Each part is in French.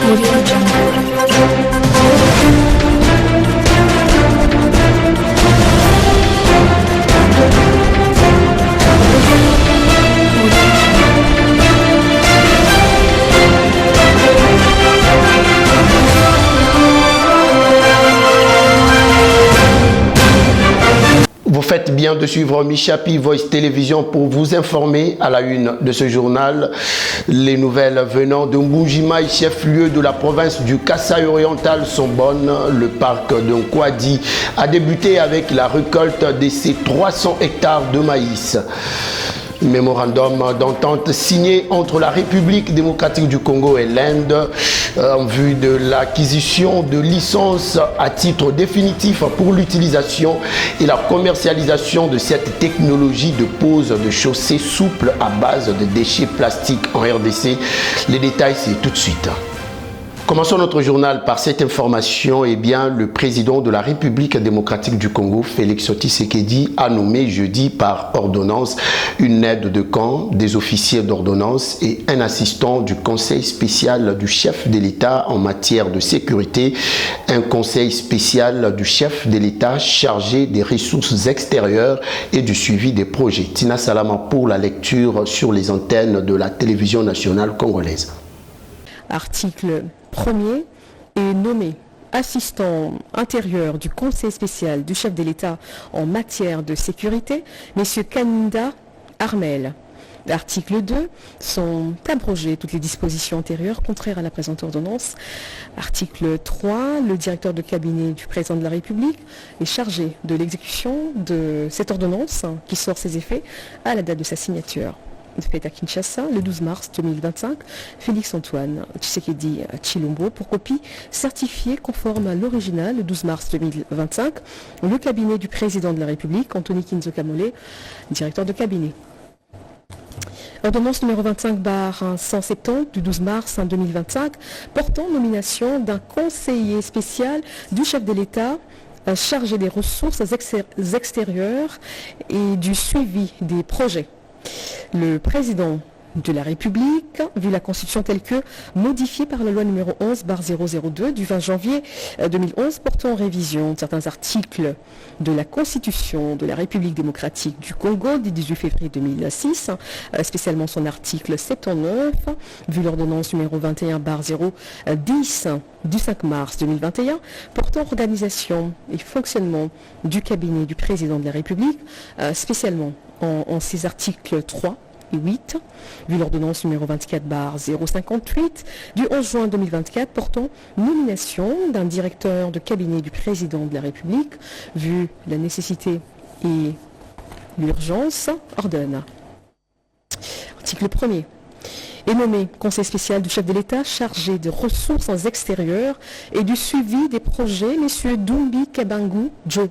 Audio Jungle. Vous faites bien de suivre Michapi Voice Télévision pour vous informer à la une de ce journal. Les nouvelles venant de Mbujimai, chef-lieu de la province du Kasaï oriental, sont bonnes. Le parc de Nkwadi a débuté avec la récolte de ses 300 hectares de maïs. Mémorandum d'entente signé entre la République démocratique du Congo et l'Inde en vue de l'acquisition de licences à titre définitif pour l'utilisation et la commercialisation de cette technologie de pose de chaussées souples à base de déchets plastiques en RDC. Les détails, c'est tout de suite. Commençons notre journal par cette information. Le président de la République démocratique du Congo, Félix Tshisekedi, a nommé jeudi par ordonnance une aide de camp, des officiers d'ordonnance et un assistant du conseil spécial du chef de l'État en matière de sécurité, un conseil spécial du chef de l'État chargé des ressources extérieures et du suivi des projets. Tina Salama pour la lecture sur les antennes de la télévision nationale congolaise. Article 1er est nommé assistant intérieur du conseil spécial du chef de l'État en matière de sécurité, M. Kaninda Armel. Article 2, sont abrogées toutes les dispositions antérieures contraires à la présente ordonnance. Article 3, le directeur de cabinet du président de la République est chargé de l'exécution de cette ordonnance qui sort ses effets à la date de sa signature. Fait à Kinshasa le 12 mars 2025, Félix-Antoine Tshisekedi Tshilombo pour copie certifiée conforme à l'original le 12 mars 2025, le cabinet du président de la République, Anthony Kinzo Kamole, directeur de cabinet. Ordonnance numéro 25/170 du 12 mars 2025 portant nomination d'un conseiller spécial du chef de l'État chargé des ressources extérieures et du suivi des projets. Le président de la République, vu la Constitution telle que modifiée par la loi numéro 11/002 du 20 janvier 2011 portant révision de certains articles de la Constitution de la République démocratique du Congo du 18 février 2006, spécialement son article 79, vu l'ordonnance numéro 21/010 du 5 mars 2021 portant organisation et fonctionnement du cabinet du président de la République, spécialement en ses articles 3 et 8, vu l'ordonnance numéro 24/058 du 11 juin 2024 portant nomination d'un directeur de cabinet du président de la République, vu la nécessité et l'urgence, ordonne. Article 1er. Est nommé conseil spécial du chef de l'État chargé de ressources extérieures et du suivi des projets, M. Dumbi Kabangu Joe.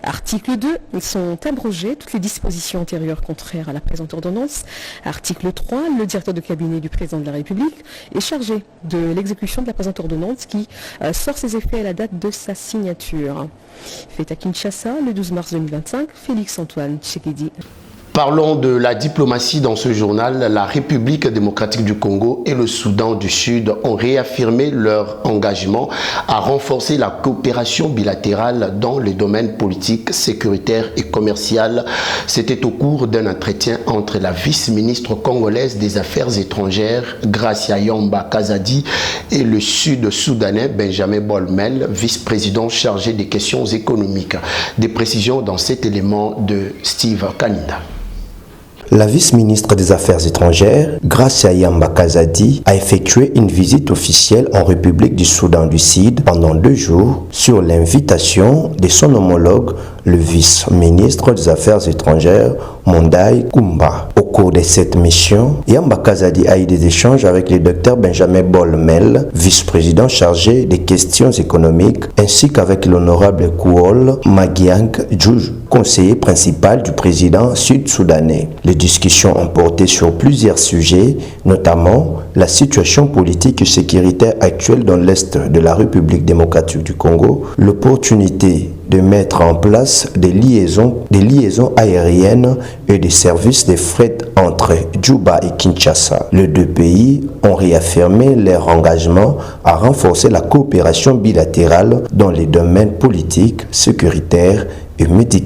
Article 2, sont abrogées toutes les dispositions antérieures contraires à la présente ordonnance. Article 3, le directeur de cabinet du président de la République est chargé de l'exécution de la présente ordonnance qui sort ses effets à la date de sa signature. Fait à Kinshasa le 12 mars 2025, Félix-Antoine Tshisekedi. Parlons de la diplomatie dans ce journal. La République démocratique du Congo et le Soudan du Sud ont réaffirmé leur engagement à renforcer la coopération bilatérale dans les domaines politiques, sécuritaires et commerciaux. C'était au cours d'un entretien entre la vice-ministre congolaise des Affaires étrangères, Gracia Yamba Kazadi, et le Sud-Soudanais Benjamin Bolmel, vice-président chargé des questions économiques. Des précisions dans cet élément de Steve Kaninda. La vice-ministre des Affaires étrangères, Gracia Yamba Kazadi, a effectué une visite officielle en République du Soudan du Sud pendant 2 jours sur l'invitation de son homologue, le vice-ministre des Affaires étrangères, Mondai Kumba. Au cours de cette mission, Yamba Kazadi a eu des échanges avec le docteur Benjamin Bolmel, vice-président chargé des questions économiques, ainsi qu'avec l'honorable Kouol Magiang Djouj, conseiller principal du président sud-soudanais. Les discussions ont porté sur plusieurs sujets, notamment la situation politique et sécuritaire actuelle dans l'est de la République démocratique du Congo, l'opportunité de mettre en place des liaisons aériennes et des services de fret entre Djouba et Kinshasa. Les deux pays ont réaffirmé leur engagement à renforcer la coopération bilatérale dans les domaines politiques, sécuritaires et médicaux.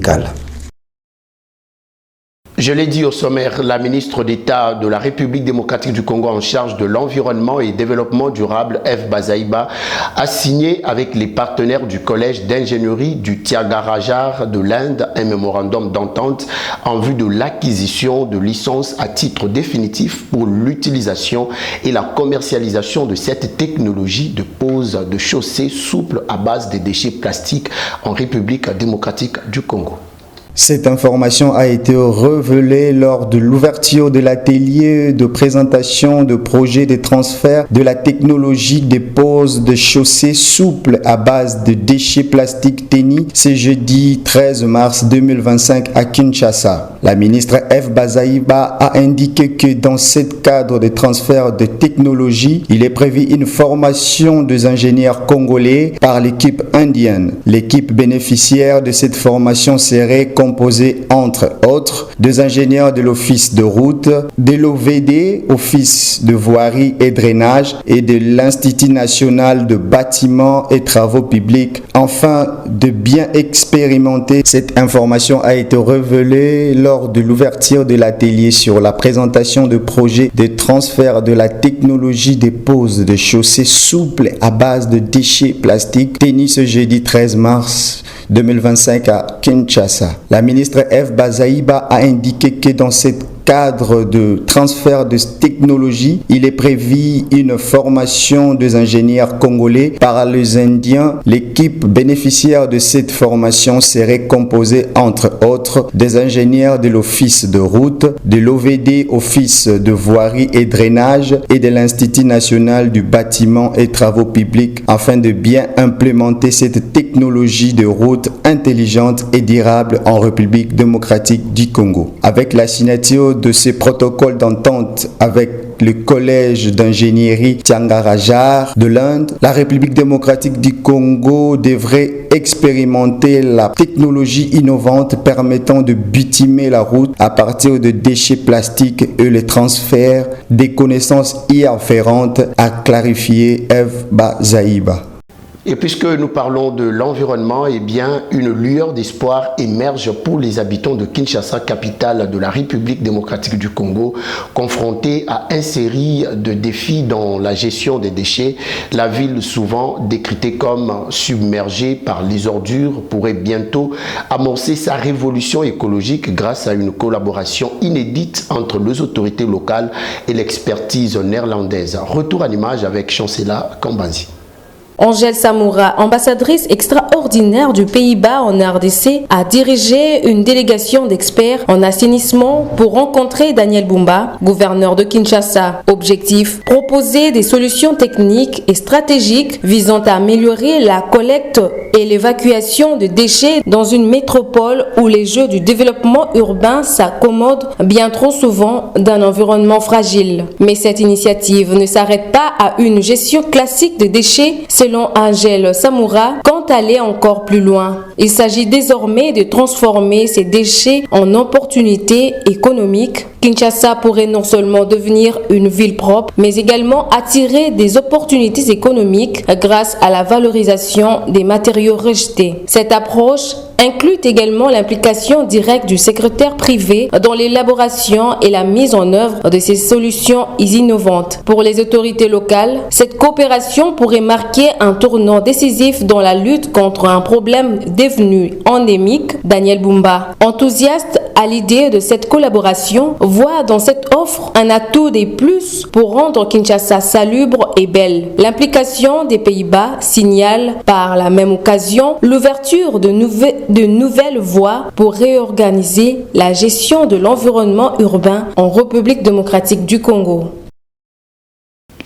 Je l'ai dit au sommaire, la ministre d'État de la République démocratique du Congo en charge de l'environnement et développement durable, Eve Bazaïba, a signé avec les partenaires du collège d'ingénierie du Tiagarajar de l'Inde un mémorandum d'entente en vue de l'acquisition de licences à titre définitif pour l'utilisation et la commercialisation de cette technologie de pose de chaussées souples à base de déchets plastiques en République démocratique du Congo. Cette information a été révélée lors de l'ouverture de l'atelier de présentation de projets de transfert de la technologie des poses de chaussées souples à base de déchets plastiques TENI ce jeudi 13 mars 2025 à Kinshasa. La ministre Eve Bazaïba a indiqué que dans ce cadre de transfert de technologie, il est prévu une formation des ingénieurs congolais par l'équipe indienne. L'équipe bénéficiaire de cette formation serait composé entre autres des ingénieurs de l'Office de route, de l'OVD, Office de voirie et drainage, et de l'Institut national de bâtiments et travaux publics. Afin de bien expérimenter, cette information a été révélée lors de l'ouverture de l'atelier sur la présentation de projets de transfert de la technologie des poses de chaussées souples à base de déchets plastiques, tenu ce jeudi 13 mars 2025 à Kinshasa. La ministre Eve Bazaïba a indiqué que dans cette cadre de transfert de technologie, il est prévu une formation des ingénieurs congolais par les Indiens. L'équipe bénéficiaire de cette formation serait composée entre autres des ingénieurs de l'Office de route, de l'OVD, Office de voirie et drainage, et de l'Institut national du bâtiment et travaux publics afin de bien implémenter cette technologie de route intelligente et durable en République démocratique du Congo. Avec la signature de ces protocoles d'entente avec le collège d'ingénierie Tiagarajar de l'Inde, la République démocratique du Congo devrait expérimenter la technologie innovante permettant de bitumer la route à partir de déchets plastiques et le transfert des connaissances y afférentes, a clarifié Eve Bazaïba. Et puisque nous parlons de l'environnement, eh bien, une lueur d'espoir émerge pour les habitants de Kinshasa, capitale de la République démocratique du Congo, confrontés à une série de défis dans la gestion des déchets. La ville, souvent décritée comme submergée par les ordures, pourrait bientôt amorcer sa révolution écologique grâce à une collaboration inédite entre les autorités locales et l'expertise néerlandaise. Retour à l'image avec Chancela Kambanzi. Angèle Samoura, ambassadrice extraordinaire du Pays-Bas en RDC, a dirigé une délégation d'experts en assainissement pour rencontrer Daniel Bumba, gouverneur de Kinshasa. Objectif, proposer des solutions techniques et stratégiques visant à améliorer la collecte et l'évacuation de déchets dans une métropole où les jeux du développement urbain s'accommodent bien trop souvent d'un environnement fragile. Mais cette initiative ne s'arrête pas à une gestion classique des déchets. Selon Angèle Samoura, quant à aller encore plus loin, il s'agit désormais de transformer ces déchets en opportunités économiques. Kinshasa pourrait non seulement devenir une ville propre, mais également attirer des opportunités économiques grâce à la valorisation des matériaux rejetés. Cette approche inclut également l'implication directe du secteur privé dans l'élaboration et la mise en œuvre de ces solutions innovantes. Pour les autorités locales, cette coopération pourrait marquer un tournant décisif dans la lutte contre un problème devenu endémique. Daniel Bumba, enthousiaste à l'idée de cette collaboration, voit dans cette offre un atout des plus pour rendre Kinshasa salubre et belle. L'implication des Pays-Bas signale par la même occasion l'ouverture de nouvelles voies pour réorganiser la gestion de l'environnement urbain en République démocratique du Congo.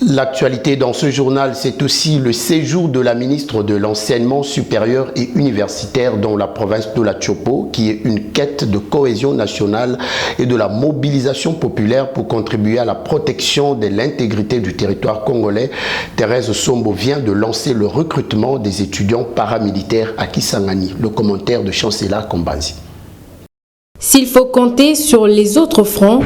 L'actualité dans ce journal, c'est aussi le séjour de la ministre de l'Enseignement supérieur et universitaire dans la province de la Tchopo, qui est une quête de cohésion nationale et de la mobilisation populaire pour contribuer à la protection de l'intégrité du territoire congolais. Thérèse Sombo vient de lancer le recrutement des étudiants paramilitaires à Kisangani. Le commentaire de Chancela Kombanzi. S'il faut compter sur les autres fronts,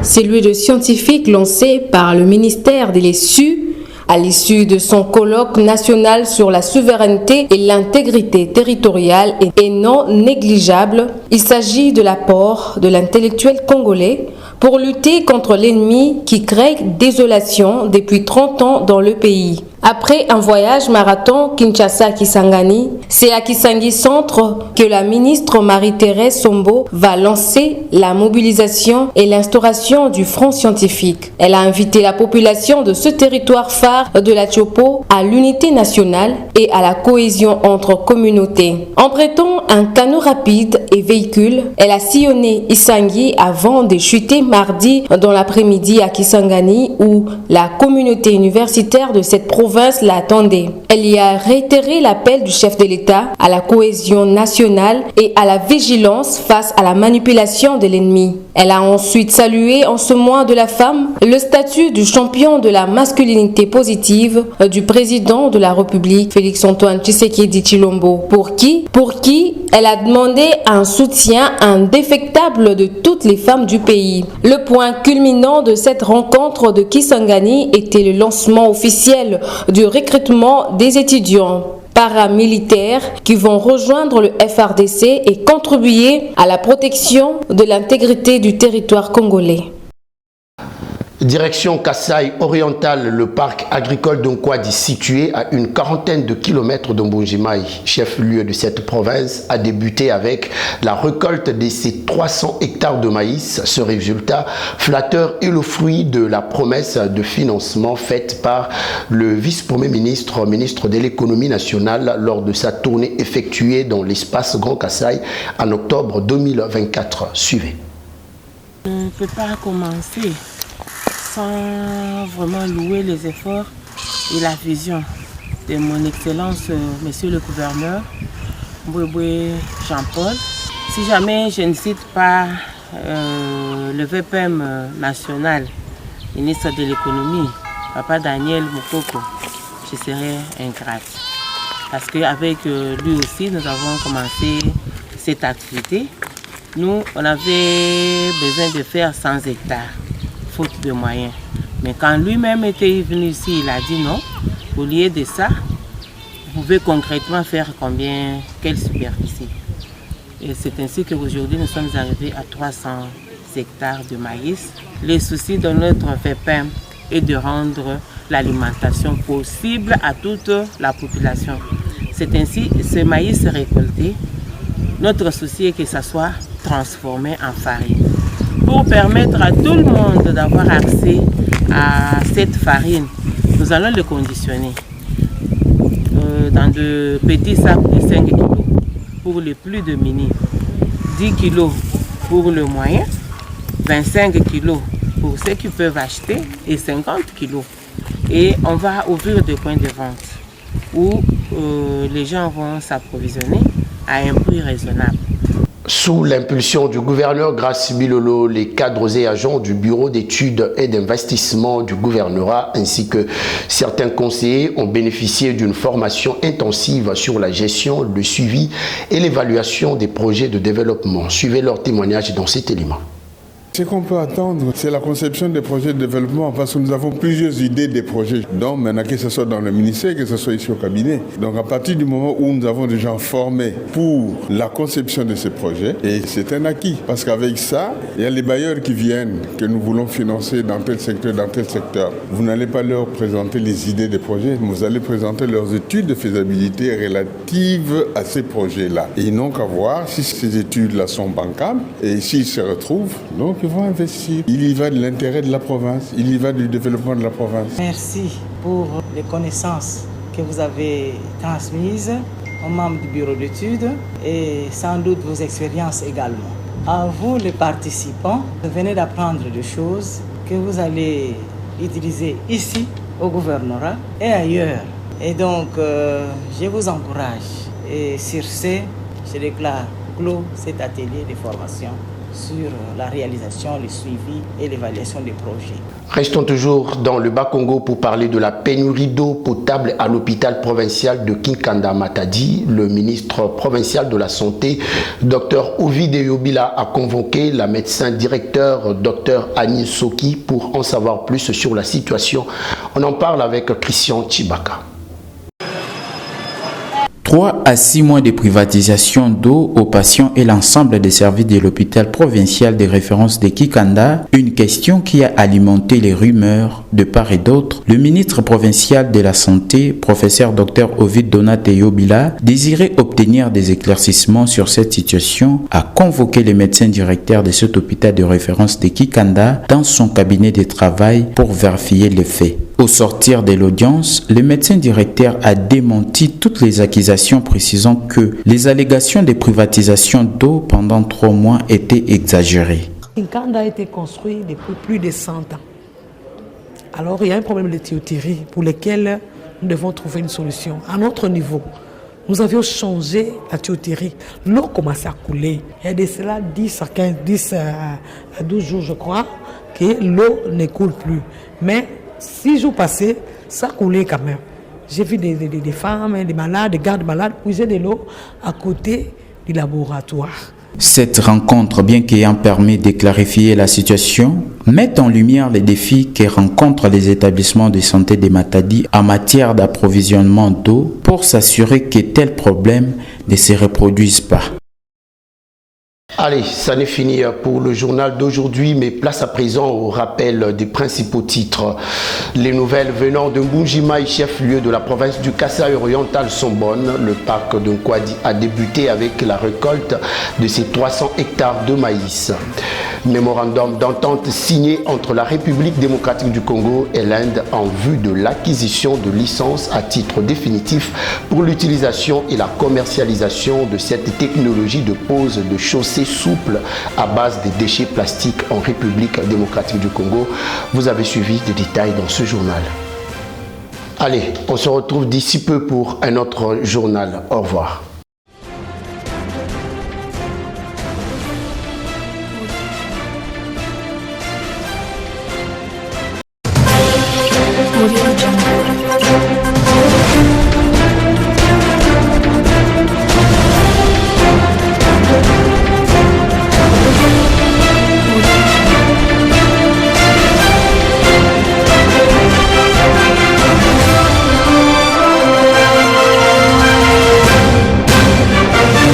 celui de scientifiques lancé par le ministère de l'ESU à l'issue de son colloque national sur la souveraineté et l'intégrité territoriale est non négligeable. Il s'agit de l'apport de l'intellectuel congolais pour lutter contre l'ennemi qui crée désolation depuis 30 ans dans le pays. Après un voyage marathon Kinshasa-Kisangani, c'est à Kisangi Centre que la ministre Marie-Thérèse Sombo va lancer la mobilisation et l'instauration du front scientifique. Elle a invité la population de ce territoire phare de la Tchopo à l'unité nationale et à la cohésion entre communautés. En prêtant un canot rapide et véhicule, elle a sillonné Isangi avant de chuter mardi dans l'après-midi à Kisangani où la communauté universitaire de cette province l'attendait. Elle y a réitéré l'appel du chef de l'État à la cohésion nationale et à la vigilance face à la manipulation de l'ennemi. Elle a ensuite salué en ce mois de la femme le statut du champion de la masculinité positive du président de la République, Félix-Antoine Tshisekedi Tshilombo, pour qui elle a demandé un soutien indéfectable de toutes les femmes du pays. Le point culminant de cette rencontre de Kisangani était le lancement officiel du recrutement des étudiants paramilitaires qui vont rejoindre le FARDC et contribuer à la protection de l'intégrité du territoire congolais. Direction Kasaï orientale, le parc agricole d'Onkwadi, situé à une quarantaine de kilomètres de Mbujimai, chef-lieu de cette province, a débuté avec la récolte de ces 300 hectares de maïs. Ce résultat flatteur est le fruit de la promesse de financement faite par le vice-premier ministre, ministre de l'économie nationale, lors de sa tournée effectuée dans l'espace Grand Kasaï en octobre 2024. Suivez. On ne peut pas commencer sans vraiment louer les efforts et la vision de mon excellence, monsieur le gouverneur, Mbouéboué Jean-Paul. Si jamais je ne cite pas le VPM national, ministre de l'économie, Papa Daniel Mukoko, je serais ingrate. Parce qu'avec lui aussi, nous avons commencé cette activité. Nous, on avait besoin de faire 100 hectares. Faute de moyens. Mais quand lui-même était venu ici, il a dit non. Au lieu de ça, vous pouvez concrètement faire combien, quelle superficie. Et c'est ainsi qu'aujourd'hui nous sommes arrivés à 300 hectares de maïs. Le souci de notre VPM est de rendre l'alimentation possible à toute la population. C'est ainsi, ce maïs récolté, notre souci est que ça soit transformé en farine. Pour permettre à tout le monde d'avoir accès à cette farine, nous allons le conditionner dans de petits sacs de 5 kg pour les plus de mini, 10 kg pour le moyen, 25 kg pour ceux qui peuvent acheter et 50 kg. Et on va ouvrir des points de vente où les gens vont s'approvisionner à un prix raisonnable. Sous l'impulsion du gouverneur Grace Bilolo, les cadres et agents du bureau d'études et d'investissement du gouvernorat ainsi que certains conseillers ont bénéficié d'une formation intensive sur la gestion, le suivi et l'évaluation des projets de développement. Suivez leur témoignage dans cet élément. Ce qu'on peut attendre, c'est la conception des projets de développement parce que nous avons plusieurs idées des projets. Donc maintenant, que ce soit dans le ministère, que ce soit ici au cabinet. Donc à partir du moment où nous avons des gens formés pour la conception de ces projets, et c'est un acquis. Parce qu'avec ça, il y a les bailleurs qui viennent, que nous voulons financer dans tel secteur, dans tel secteur. Vous n'allez pas leur présenter les idées des projets, vous allez présenter leurs études de faisabilité relatives à ces projets-là. Et ils n'ont qu'à voir si ces études-là sont bancables et s'ils se retrouvent. Donc ils vont investir. Il y va de l'intérêt de la province, il y va du développement de la province. Merci pour les connaissances que vous avez transmises aux membres du bureau d'études et sans doute vos expériences également. À vous les participants, vous venez d'apprendre des choses que vous allez utiliser ici au gouvernorat et ailleurs. Et donc, je vous encourage. Et sur ce, je déclare clos cet atelier de formation sur la réalisation, le suivi et l'évaluation des projets. Restons toujours dans le Bas-Congo pour parler de la pénurie d'eau potable à l'hôpital provincial de Kinkanda Matadi. Le ministre provincial de la Santé, Dr Ovide Yobila, a convoqué la médecin directeur Dr Annie Soki pour en savoir plus sur la situation. On en parle avec Christian Chibaka. 3 à 6 mois de privatisation d'eau aux patients et l'ensemble des services de l'hôpital provincial de référence de Kikanda, une question qui a alimenté les rumeurs de part et d'autre. Le ministre provincial de la Santé, professeur Dr Ovide Donate Yobila, désirait obtenir des éclaircissements sur cette situation, a convoqué les médecins directeurs de cet hôpital de référence de Kikanda dans son cabinet de travail pour vérifier les faits. Au sortir de l'audience, le médecin directeur a démenti toutes les accusations précisant que les allégations de privatisation d'eau pendant 3 mois étaient exagérées. Kinkanda a été construit depuis plus de 100 ans. Alors il y a un problème de tuyauterie pour lequel nous devons trouver une solution. À notre niveau, nous avions changé la tuyauterie. L'eau commençait à couler. Il y a de cela 10 à 12 jours, je crois, que l'eau ne coule plus. Mais 6 jours passés, ça coulait quand même. J'ai vu des femmes, des malades, des gardes malades puiser de l'eau à côté du laboratoire. Cette rencontre, bien qu'ayant permis de clarifier la situation, met en lumière les défis que rencontrent les établissements de santé de Matadi en matière d'approvisionnement d'eau pour s'assurer que tels problèmes ne se reproduisent pas. Allez, ça n'est fini pour le journal d'aujourd'hui, mais place à présent au rappel des principaux titres. Les nouvelles venant de Mbujimai, chef-lieu de la province du Kasaï oriental, sont bonnes. Le parc de Nkwadi a débuté avec la récolte de ses 300 hectares de maïs. Mémorandum d'entente signé entre la République démocratique du Congo et l'Inde en vue de l'acquisition de licences à titre définitif pour l'utilisation et la commercialisation de cette technologie de pose de chaussées souple à base des déchets plastiques en République démocratique du Congo. Vous avez suivi des détails dans ce journal. Allez, on se retrouve d'ici peu pour un autre journal. Au revoir.